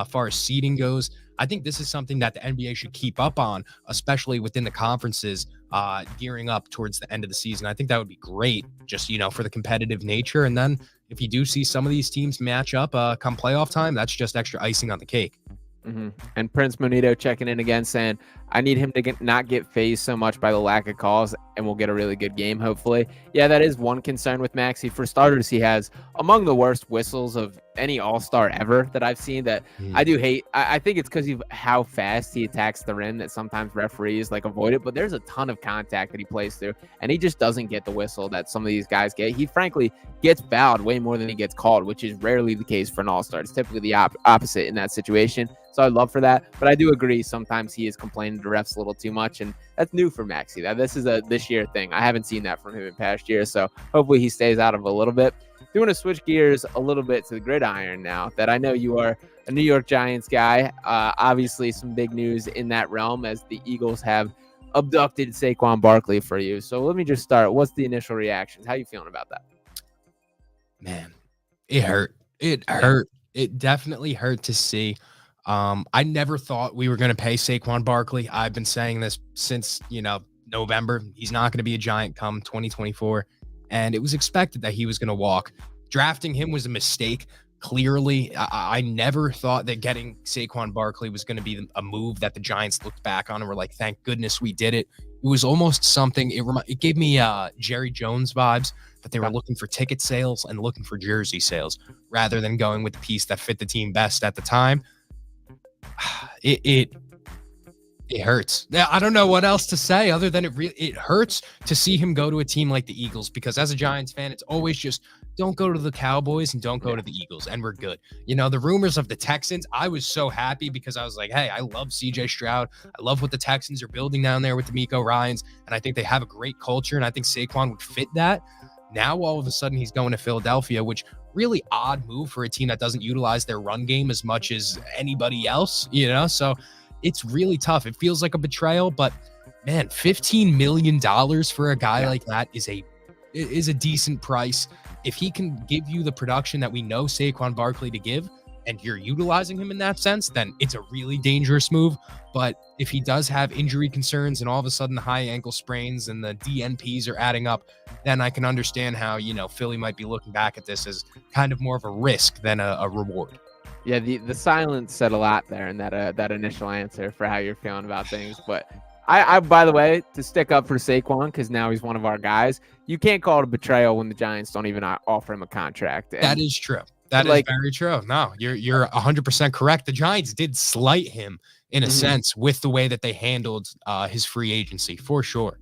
far as seeding goes. I think this is something that the NBA should keep up on, especially within the conferences gearing up towards the end of the season. I think that would be great, just, you know, for the competitive nature. And then if you do see some of these teams match up come playoff time, that's just extra icing on the cake. Mm-hmm. And Prince Monito checking in again saying, I need him to not get phased so much by the lack of calls, and we'll get a really good game, hopefully. Yeah, that is one concern with Maxey. For starters, he has among the worst whistles of any all-star ever that I've seen that I do hate. I think it's because of how fast he attacks the rim that sometimes referees like avoid it, but there's a ton of contact that he plays through, and he just doesn't get the whistle that some of these guys get. He frankly gets fouled way more than he gets called, which is rarely the case for an all-star. It's typically the opposite in that situation. So I'd love for that, but I do agree sometimes he is complaining to refs a little too much, and that's new for Maxey. This is a this year thing. I haven't seen that from him in past years, so hopefully he stays out of a little bit. Do want to switch gears a little bit to the gridiron now, that I know you are a New York Giants guy. Obviously some big news in that realm as the Eagles have abducted Saquon Barkley for you. So let me just start. What's the initial reactions? How are you feeling about that? Man, it hurt. It hurt. It definitely hurt to see. I never thought we were going to pay Saquon Barkley. I've been saying this since, November. He's not going to be a Giant come 2024. And it was expected that he was going to walk. Drafting him was a mistake. Clearly, I never thought that getting Saquon Barkley was going to be a move that the Giants looked back on and were like, thank goodness we did it. It was almost something, it gave me Jerry Jones vibes, that they were looking for ticket sales and looking for jersey sales rather than going with the piece that fit the team best at the time. It hurts. I don't know what else to say other than it hurts to see him go to a team like the Eagles, because as a Giants fan, it's always just don't go to the Cowboys and don't go to the Eagles and we're good. The rumors of the Texans, I was so happy because I was like, hey, I love CJ Stroud. I love what the Texans are building down there with D'Amico Ryans, and I think they have a great culture, and I think Saquon would fit that. Now, all of a sudden, he's going to Philadelphia, which really odd move for a team that doesn't utilize their run game as much as anybody else, So it's really tough. It feels like a betrayal, but man, $15 million for a guy like that is a decent price. If he can give you the production that we know Saquon Barkley to give, and you're utilizing him in that sense, then it's a really dangerous move. But if he does have injury concerns and all of a sudden the high ankle sprains and the DNPs are adding up, then I can understand how, Philly might be looking back at this as kind of more of a risk than a reward. Yeah, the silence said a lot there in that initial answer for how you're feeling about things. But I by the way, to stick up for Saquon, because now he's one of our guys, you can't call it a betrayal when the Giants don't even offer him a contract. And That is true. That is very true. No, you're 100% correct. The Giants did slight him in a sense with the way that they handled his free agency, for sure.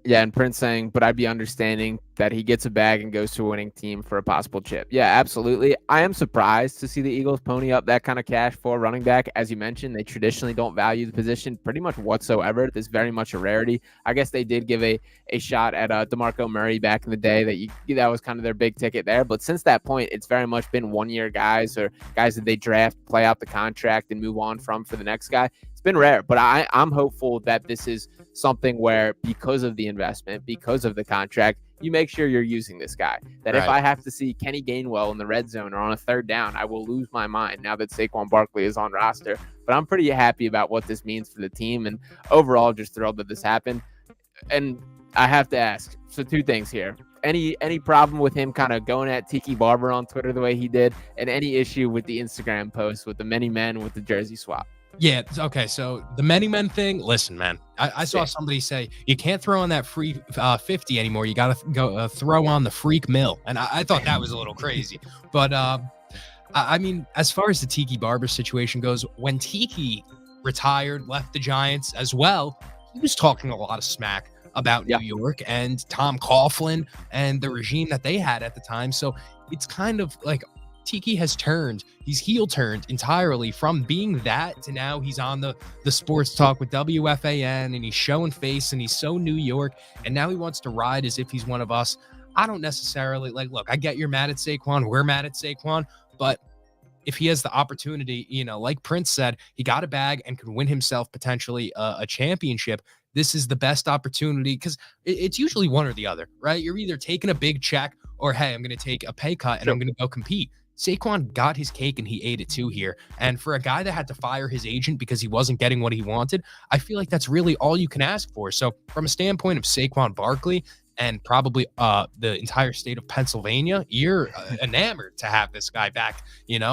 Yeah, and Prince saying, but I'd be understanding that he gets a bag and goes to a winning team for a possible chip. Yeah, absolutely. I am surprised to see the Eagles pony up that kind of cash for a running back. As you mentioned, they traditionally don't value the position pretty much whatsoever. This is very much a rarity. I guess they did give a shot at DeMarco Murray back in the day. That was kind of their big ticket there. But since that point, it's very much been one-year guys or guys that they draft, play out the contract, and move on from for the next guy. It's been rare, but I'm hopeful that this is something where, because of the investment, because of the contract, you make sure you're using this guy. That if I have to see Kenny Gainwell in the red zone or on a third down, I will lose my mind now that Saquon Barkley is on roster. But I'm pretty happy about what this means for the team, and overall just thrilled that this happened. And I have to ask, so two things here. Any problem with him kind of going at Tiki Barber on Twitter the way he did, and any issue with the Instagram post with the many men with the jersey swap? Yeah. Okay. So the many men thing, listen, man, I saw somebody say you can't throw on that free 50 anymore. You got to go throw on the freak mill. And I thought that was a little crazy. But I mean, as far as the Tiki Barber situation goes, when Tiki retired, left the Giants as well, he was talking a lot of smack about New York and Tom Coughlin and the regime that they had at the time. So it's kind of like Tiki has turned, he's heel turned entirely from being that to now he's on the sports talk with WFAN and he's showing face and he's so New York, and now he wants to ride as if he's one of us. I don't necessarily look, I get you're mad at Saquon, we're mad at Saquon, but if he has the opportunity, like Prince said, he got a bag and could win himself potentially a championship. This is the best opportunity, because it's usually one or the other, right? You're either taking a big check or, hey, I'm going to take a pay cut and I'm going to go compete. Saquon got his cake and he ate it too here. And for a guy that had to fire his agent because he wasn't getting what he wanted, I feel like that's really all you can ask for. So from a standpoint of Saquon Barkley and probably the entire state of Pennsylvania, you're enamored to have this guy back.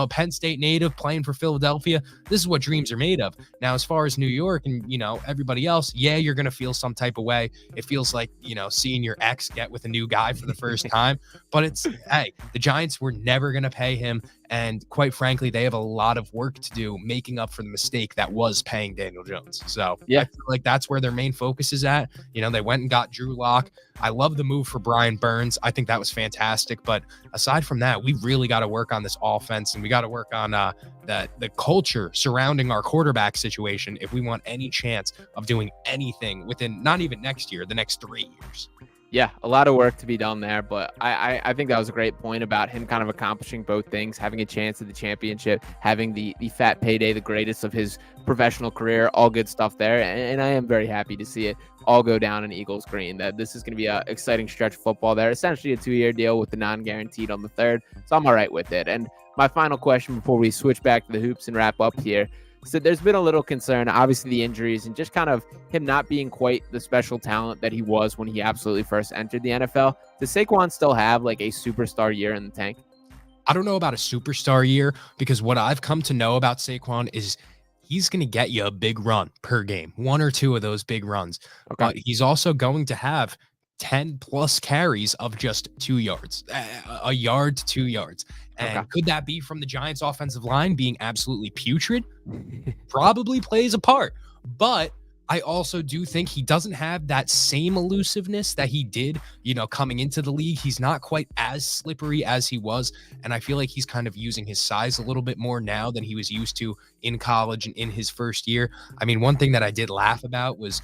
Penn State native playing for Philadelphia. This is what dreams are made of. Now, as far as New York and, everybody else, yeah, you're going to feel some type of way. It feels like, seeing your ex get with a new guy for the first time. But hey, the Giants were never going to pay him. And quite frankly, they have a lot of work to do making up for the mistake that was paying Daniel Jones. So yeah, I feel like that's where their main focus is at. They went and got Drew Lock. I love the move for Brian Burns. I think that was fantastic. But aside from that, we really got to work on this offense, and we got to work on the culture surrounding our quarterback situation if we want any chance of doing anything within not even next year, the next 3 years. Yeah, a lot of work to be done there, but I think that was a great point about him kind of accomplishing both things, having a chance at the championship, having the fat payday, the greatest of his professional career, all good stuff there. And I am very happy to see it all go down in Eagles green, that this is going to be an exciting stretch of football there, essentially a 2-year deal with the non-guaranteed on the third. So I'm all right with it. And my final question before we switch back to the hoops and wrap up here. So there's been a little concern, obviously the injuries and just kind of him not being quite the special talent that he was when he absolutely first entered the NFL. Does Saquon still have like a superstar year in the tank? I don't know about a superstar year, because what I've come to know about Saquon is he's going to get you a big run per game, 1 or 2 of those big runs. Okay. But he's also going to have 10 plus carries of just 2 yards, a yard to 2 yards. And could that be from the Giants offensive line being absolutely putrid? Probably plays a part. But I also do think he doesn't have that same elusiveness that he did, coming into the league. He's not quite as slippery as he was. And I feel like he's kind of using his size a little bit more now than he was used to in college and in his first year. I mean, one thing that I did laugh about was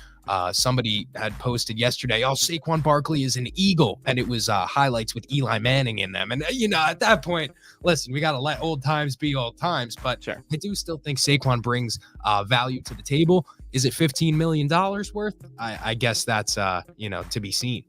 somebody had posted yesterday, Saquon Barkley is an Eagle, and it was highlights with Eli Manning in them. And, at that point, listen, we got to let old times be old times, but sure. I do still think Saquon brings value to the table. Is it $15 million worth? I guess that's, to be seen.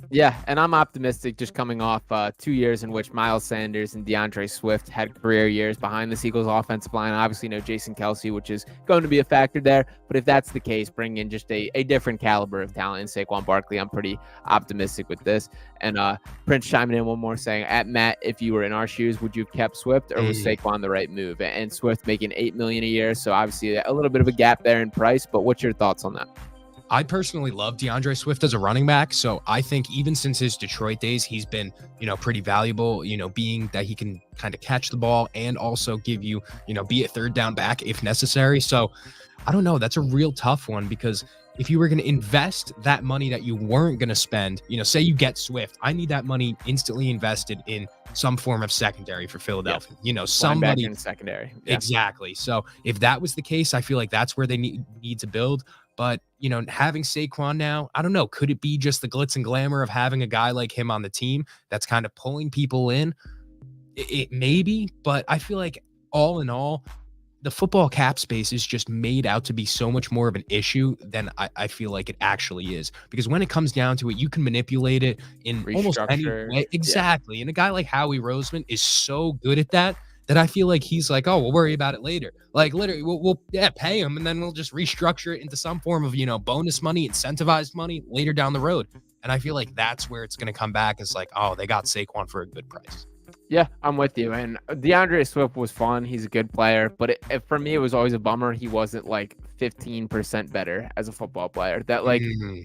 Yeah, and I'm optimistic just coming off 2 years in which Miles Sanders and DeAndre Swift had career years behind the Eagles offensive line. Obviously, no Jason Kelce, which is going to be a factor there. But if that's the case, bring in just a different caliber of talent in Saquon Barkley. I'm pretty optimistic with this. And Prince chiming in one more saying, at Matt, if you were in our shoes, would you have kept Swift, or was Saquon the right move? And Swift making $8 million a year, so obviously a little bit of a gap there in price. But what's your thoughts on that? I personally love DeAndre Swift as a running back. So I think even since his Detroit days, he's been, pretty valuable, being that he can kind of catch the ball and also give you, be a third down back if necessary. So I don't know. That's a real tough one because if you were going to invest that money that you weren't going to spend, say you get Swift, I need that money instantly invested in some form of secondary for Philadelphia. Somebody in secondary. Yeah. Exactly. So if that was the case, I feel like that's where they need to build. But, having Saquon now, I don't know. Could it be just the glitz and glamour of having a guy like him on the team that's kind of pulling people in? It maybe, but I feel like all in all, the football cap space is just made out to be so much more of an issue than I feel like it actually is. Because when it comes down to it, you can manipulate it in almost any way. Exactly. Yeah. And a guy like Howie Roseman is so good at that I feel like he's like, oh, we'll worry about it later. Like literally, we'll pay him and then we'll just restructure it into some form of, bonus money, incentivized money later down the road. And I feel like that's where it's going to come back. It's like, oh, they got Saquon for a good price. Yeah, I'm with you. And DeAndre Swift was fun. He's a good player. But for me, it was always a bummer. He wasn't like 15% better as a football player. That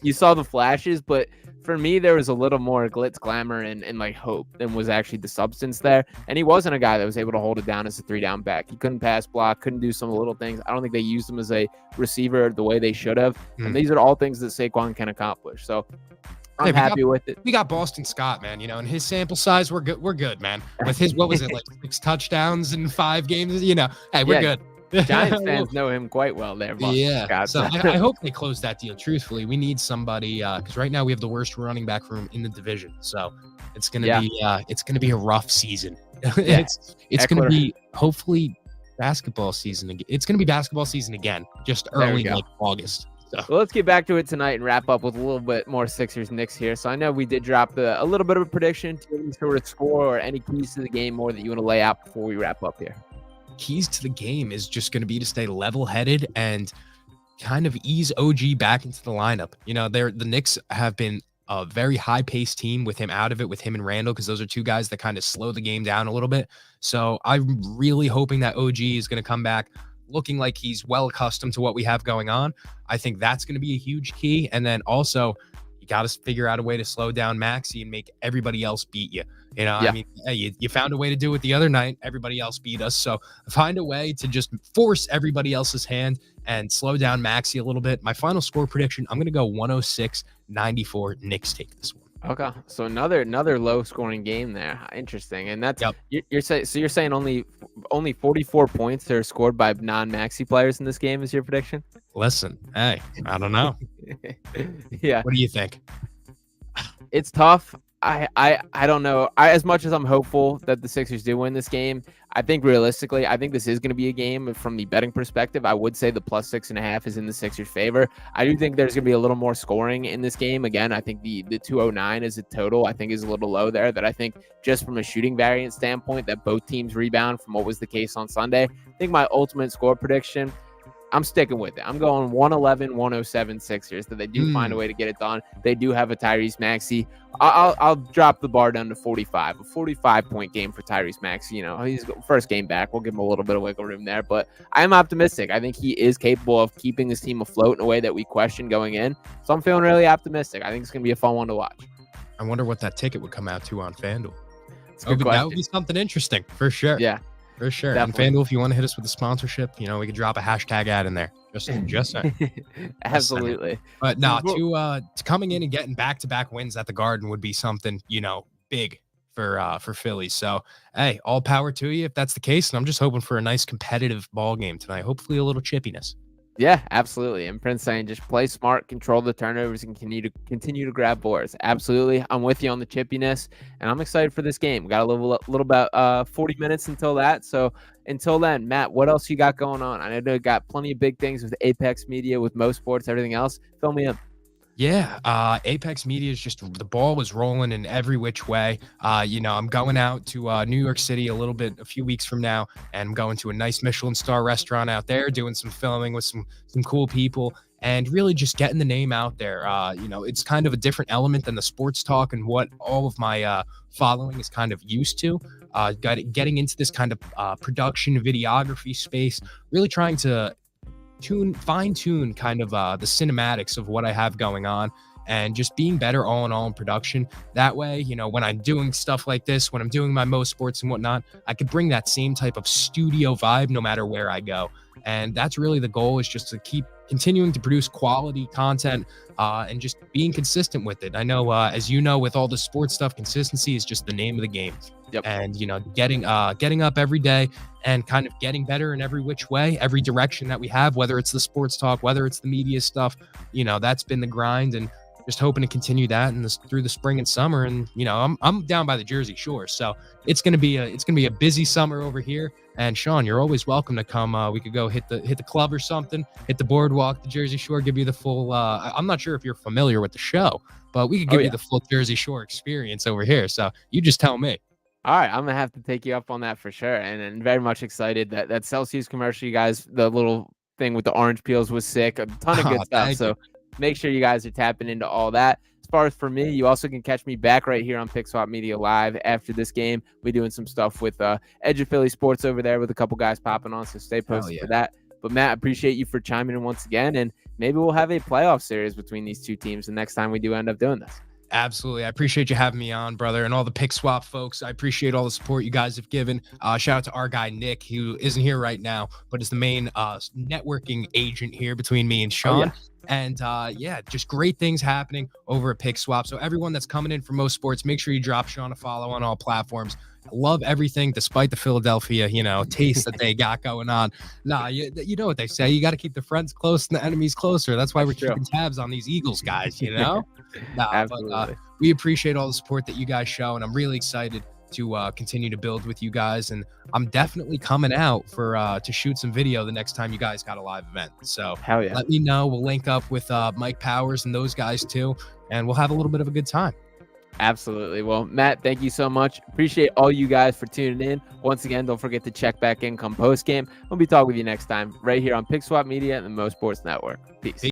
you saw the flashes, but for me, there was a little more glitz, glamour, and like hope than was actually the substance there. And he wasn't a guy that was able to hold it down as a 3-down back. He couldn't pass block, couldn't do some little things. I don't think they used him as a receiver the way they should have. And these are all things that Saquon can accomplish. So I'm happy with it. We got Boston Scott, man, and his sample size, we're good, man. With his, what was it, like 6 touchdowns in 5 games? Hey, we're good. Giants fans know him quite well there, Boston Scott. So I hope they close that deal. Truthfully, we need somebody because right now we have the worst running back room in the division. So it's gonna be a rough season. It's gonna be hopefully basketball season again. It's gonna be basketball season again, just early like August. So. Well, let's get back to it tonight and wrap up with a little bit more Sixers Knicks here. So I know we did drop a little bit of a prediction to any sort of score or any keys to the game more that you want to lay out before we wrap up here. Keys to the game is just going to be to stay level-headed and kind of ease OG back into the lineup. The Knicks have been a very high-paced team with him out of it, with him and Randall, because those are two guys that kind of slow the game down a little bit. So I'm really hoping that OG is going to come back looking like he's well accustomed to what we have going on. I think that's going to be a huge key. And then also, you got to figure out a way to slow down Maxey and make everybody else beat you. I mean, hey, you found a way to do it the other night. Everybody else beat us. So find a way to just force everybody else's hand and slow down Maxey a little bit. My final score prediction, I'm going to go 106-94. Knicks take this one. Okay, so another low scoring game there. Interesting, and that's you're saying only 44 points are scored by non-Maxey players in this game is your prediction? Listen, hey, I don't know. Yeah, what do you think? It's tough. I don't know. As much as I'm hopeful that the Sixers do win this game, I think realistically, I think this is going to be a game from the betting perspective. I would say the plus 6.5 is in the Sixers' favor. I do think there's going to be a little more scoring in this game. Again, I think the 209 as a total, I think is a little low there. That I think just from a shooting variance standpoint, that both teams rebound from what was the case on Sunday. I think my ultimate score prediction, I'm sticking with it. I'm going 111-107 Sixers. That they do find a way to get it done. They do have a Tyrese Maxey. I'll drop the bar down to 45. A 45-point game for Tyrese Maxey. He's first game back. We'll give him a little bit of wiggle room there. But I'm optimistic. I think he is capable of keeping this team afloat in a way that we question going in. So I'm feeling really optimistic. I think it's going to be a fun one to watch. I wonder what that ticket would come out to on FanDuel. That would be something interesting for sure. Yeah. For sure. Definitely. And FanDuel, if you want to hit us with a sponsorship, we could drop a hashtag ad in there. Just saying. Absolutely. But to coming in and getting back-to-back wins at the Garden would be something, big for Philly. So, hey, all power to you if that's the case. And I'm just hoping for a nice competitive ball game tonight. Hopefully a little chippiness. Yeah, absolutely. And Prince saying just play smart, control the turnovers, and continue to grab boards. Absolutely. I'm with you on the chippiness, and I'm excited for this game. We got a little about 40 minutes until that. So until then, Matt, what else you got going on? I know you got plenty of big things with Apex Media, with Mo Sports, everything else. Fill me in. Yeah, Apex Media is just the ball was rolling in every which way. I'm going out to New York City a few weeks from now, and I'm going to a nice Michelin star restaurant out there, doing some filming with some cool people, and really just getting the name out there. It's kind of a different element than the sports talk and what all of my following is kind of used to. Getting into this kind of production videography space, really trying to fine tune kind of the cinematics of what I have going on, and just being better all in all in production. That way, when I'm doing stuff like this, when I'm doing my Mo Sports and whatnot, I could bring that same type of studio vibe no matter where I go. And that's really the goal, is just to keep continuing to produce quality content and just being consistent with it. I know, as you know, with all the sports stuff, consistency is just the name of the game. Yep. And, getting up every day and kind of getting better in every which way, every direction that we have, whether it's the sports talk, whether it's the media stuff, that's been the grind, and just hoping to continue that through the spring and summer. And I'm down by the Jersey Shore, so it's gonna be a busy summer over here. And Sean, you're always welcome to come. We could go hit the club or something, hit the boardwalk, the Jersey Shore, give you the full. I'm not sure if you're familiar with the show, but we could give you the full Jersey Shore experience over here. So you just tell me. All right, I'm gonna have to take you up on that for sure, and very much excited that Celsius commercial, you guys, the little thing with the orange peels was sick. A ton of good stuff. So make sure you guys are tapping into all that. As far as for me, you also can catch me back right here on Pick Swap Media Live after this game. We're doing some stuff with Edge of Philly Sports over there with a couple guys popping on, so stay posted for that. But Matt, I appreciate you for chiming in once again, and maybe we'll have a playoff series between these two teams the next time we do end up doing this. Absolutely. I appreciate you having me on, brother, and all the Pick Swap folks. I appreciate all the support you guys have given. Shout out to our guy, Nick, who isn't here right now, but is the main networking agent here between me and Sean. And just great things happening over at Pick Swap. So everyone that's coming in for Mo Sports, make sure you drop Sean a follow on all platforms. I love everything, despite the Philadelphia, taste that they got going on. Nah, you know what they say. You got to keep the friends close and the enemies closer. That's why we're keeping tabs on these Eagles guys, Absolutely. But we appreciate all the support that you guys show, and I'm really excited to continue to build with you guys. And I'm definitely coming out for to shoot some video the next time you guys got a live event. So hell yeah, let me know. We'll link up with Mike Powers and those guys too, and we'll have a little bit of a good time. Absolutely. Well, Matt, thank you so much. Appreciate all you guys for tuning in. Once again, don't forget to check back in come post game. We'll be talking with you next time right here on Pick Swap Media and the Mo Sports Network. Peace.